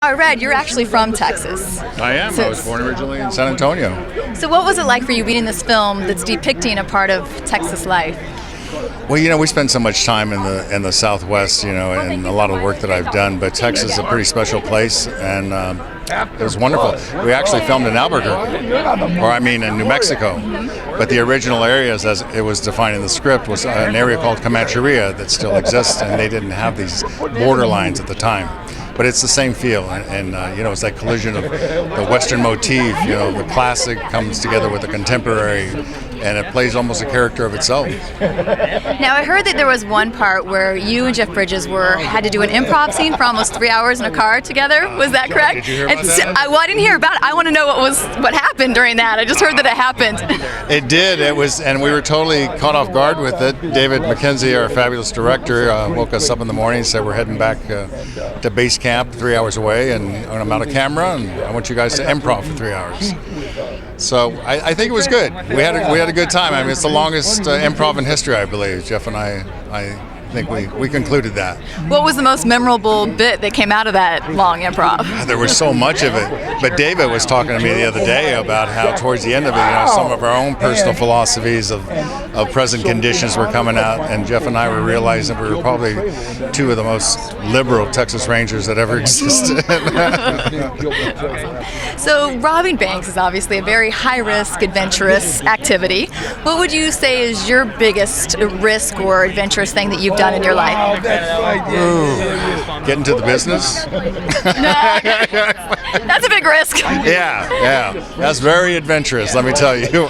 I read you're actually from Texas. I am. I was born originally in San Antonio. So what was it like for you being in this film that's depicting a part of Texas life? Well, we spend so much time in the Southwest, and a lot of the work that I've done. But Texas is a pretty special place, and it was wonderful. We actually filmed in Albuquerque, in New Mexico. But the original areas, as it was defined in the script, was an area called Comancheria that still exists, and they didn't have these border lines at the time. But it's the same feel, and it's that collision of the Western motif. The classic comes together with the contemporary, and it plays almost a character of itself. Now, I heard that there was one part where you and Jeff Bridges had to do an improv scene for almost 3 hours in a car together. Was that correct? Did you hear about that? I didn't hear about it. I want to know what happened during that. I just heard that it happened. It did. It was, and we were totally caught off guard with it. David McKenzie, our fabulous director, woke us up in the morning and said, "We're heading back to base camp 3 hours away, and I'm out of camera, and I want you guys to improv for 3 hours." So I think it was good. We had a good time. It's the longest improv in history, I believe. Jeff and I think we concluded that. What was the most memorable bit that came out of that long improv? There was so much of it. But David was talking to me the other day about how towards the end of it, some of our own personal philosophies of present conditions were coming out, and Jeff and I were realizing we were probably two of the most liberal Texas Rangers that ever existed. So robbing banks is obviously a very high-risk, adventurous activity. What would you say is your biggest risk or adventurous thing that you've done in your life? Get into the business. That's a big risk. Yeah. That's very adventurous, let me tell you.